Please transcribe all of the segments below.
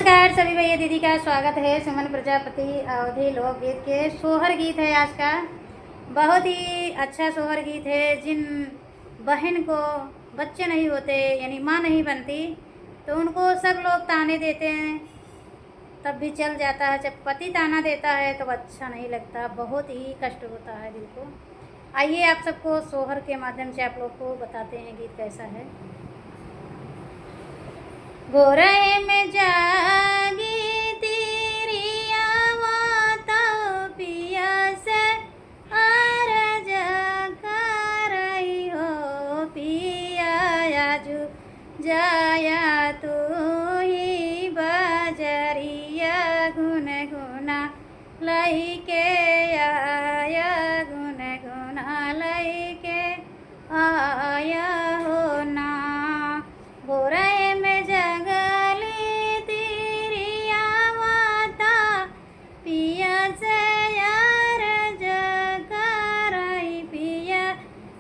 नमस्कार सभी भैया दीदी का स्वागत है सुमन प्रजापति अवधि लोकगीत के सोहर गीत है आज का। बहुत ही अच्छा सोहर गीत है। जिन बहन को बच्चे नहीं होते यानी माँ नहीं बनती तो उनको सब लोग ताने देते हैं तब भी चल जाता है। जब पति ताना देता है तो अच्छा नहीं लगता, बहुत ही कष्ट होता है दिल को। आइए आप सबको सोहर के माध्यम से आप लोग को बताते हैं गीत कैसा है। गोरहे में जागी तिरिया माता पिया से अरज करई हो पिया आजू जाया तू ही बजरिया गुन गुना लई के आया गुन गुना लई के आया हो ना। गोरहे में जगली तिरिया माता पिया से यार जगरई पिया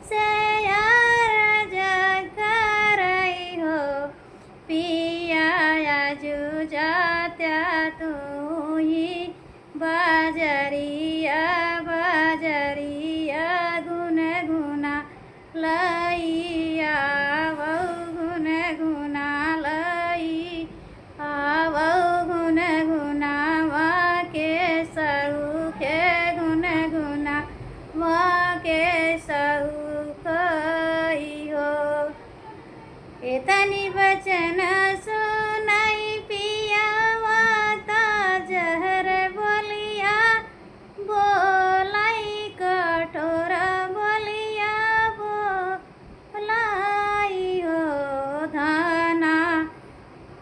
से यार जगरई हो पिया आजू जात्या तू ही बाजरिया बाजरिया गुन गुना लइया गुन गुना लई आवो गुन गुना वा के सऊ के गुन गुना वा के सऊ हो। एतनी बचन सुनाई पिया माता जहर बोलिया बोलाई कठोर बोलिया बोलाई हो धाना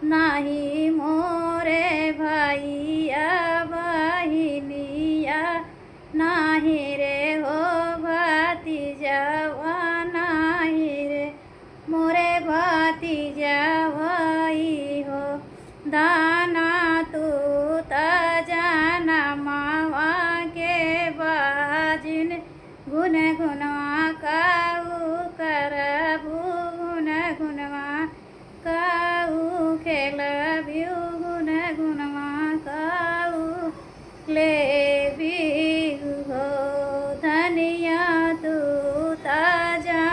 नाही मोरे भैया बहिनिया नाही रे हो भतीजावा नाही रे मोरे भतीजावाई हो। दाना तू जाना मावा के बाजिन गुन गुनवा काऊ करबू गुन गुनवा काऊ खेलबियू गुन गुनवा काऊ ले हो। धनिया तू ताजा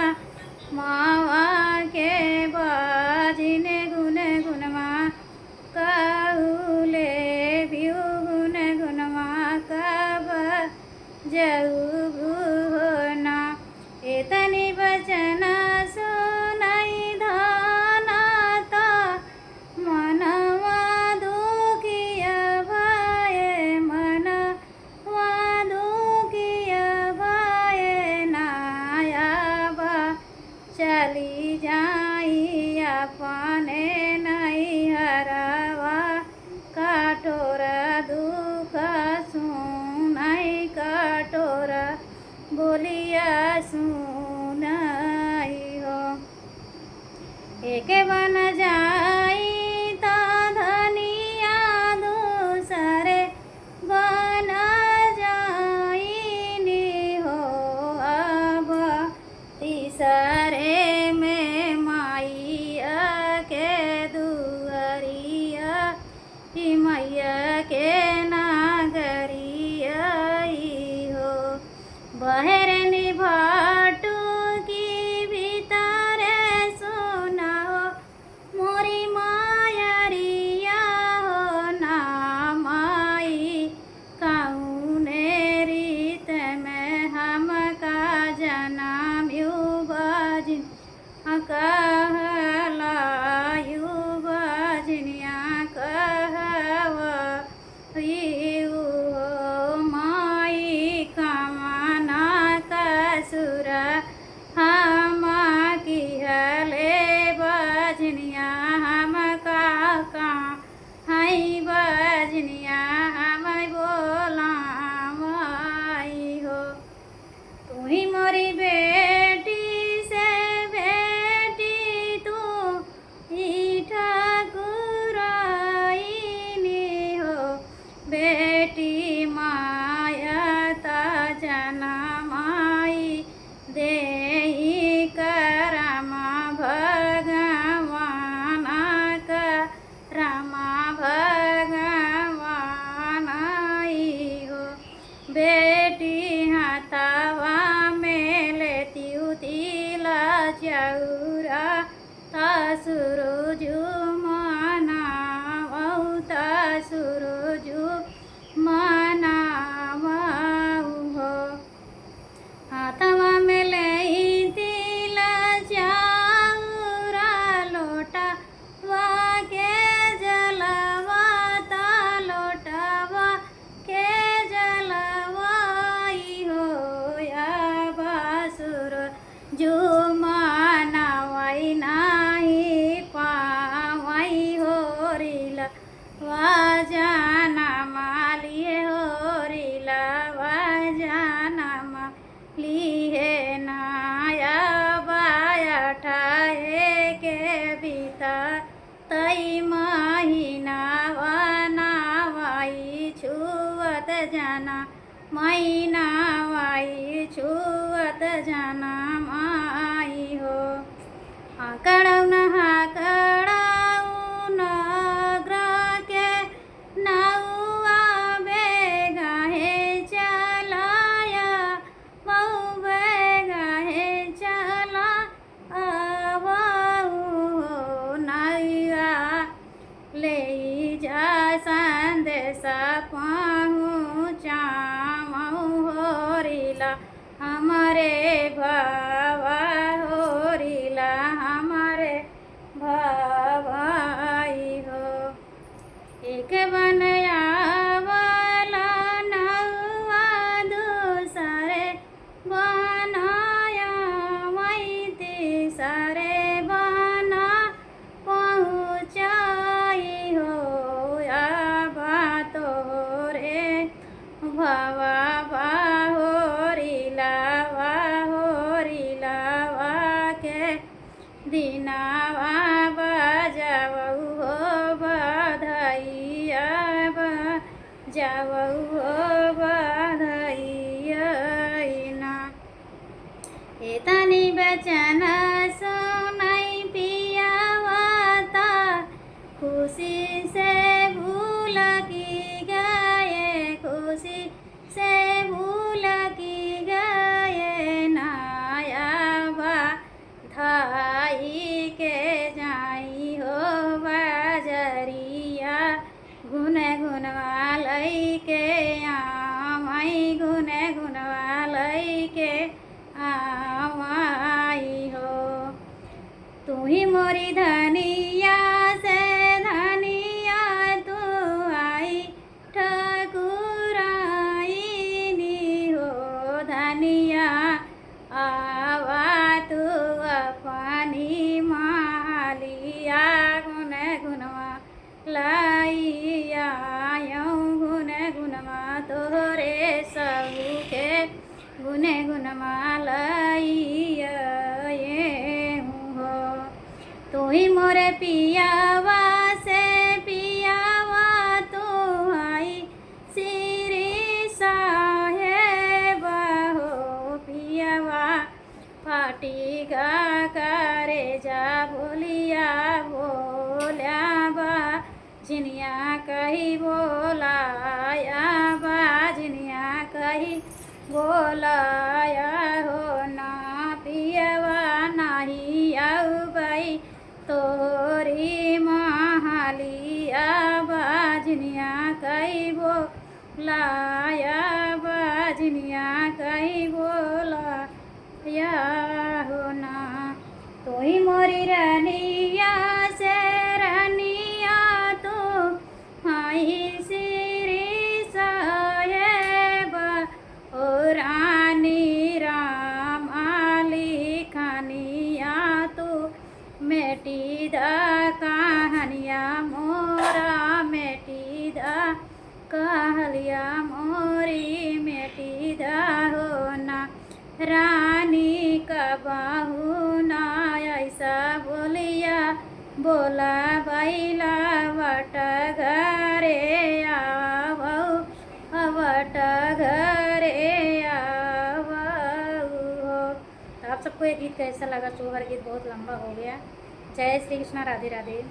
मावा के बाजिन गुन गुनवा काऊ ले गुन गुनवा कब जऊ ना। एतनी बचन सुनाई धाना ता मनवा दुखिया भये मनवा दुखिया भये नाया बा चली जाई अपने नहीं हरावा कठोर दुख सुनाई कठोर बोलिया सुनाई हो। एक बन जाई ता धनिया दूसरे बन जाई नी हो। अब तीसरे में माइया के दुअरिया ही मैया के नागरिया हो। बहरनी भाटू की भीतर सुनाओ मोरी मायरिया हो ना माई काउने रीत में हम का जन्म यू बाजिन कहला यू बाजिनिया कहवा वाजाना मालिए होरिला वाजाना मालिए नाया बाया ठाए के बीता तई महीना वनावाई छुअत जाना महीना वाई छुअत जाना माई हो हाकड़ौन हाकड़ौन ग्रह के नौआ बेगा हे चलाया बहु बेगा हे चला बहु नैया ले जा संदेशा पहुँचा होरिला हमारे भावा होरिला हमारे भावाई हो एक बनया वाला नौआ दूसरे बनाया वही तीसरे बना पहुँचाई हो या बातो रे भावा होरिला के दिनावा बजावऊ हो बधाइया बजावऊ हो बधाइया ना एतनी बचन सुनाई पियावता खुशी से भूल की गए खुशी से भूल की गए नाया धाई के जाई हो बजरिया गुन गुनवालई के आमाई गुन गुनवालई के आमाई हो तू ही मोरी धनिया से धनिया तू आई ठकुराईनी हो धनिया आवा तू अपनी मालिया गुन गुनवा लाइया गुन गुनवा तोरे सबू के गुन गुनवा लाइया हो तू ही मोरे पियावा से पियावा तू आई श्री साहेब हो पियावा पाटी गा करे जा बोलिया बोल्या बा जिनिया कही बोलाया बा जिनिया कही बोलाया हो ना पियवा नाही आऊ बाई तोरी महालिया बाजनिया कही बोलाया बाजनिया कही बोलाया हो ना तो ही मोरी रनिया से रनिया तो हाई श्री साहेब ओ रानी राम आली खानिया तो मेटी दा कहानिया मोरा मेटी दा कहलिया मोरी मेटी दा हो ना रानी का बाहू ना ऐसा बोलिया बोला बैला वट घरे आवो वट घरे आवो। तो आप सबको ये गीत कैसा लगा? सोहर गीत बहुत लंबा हो गया। जय श्री कृष्णा, राधे राधे।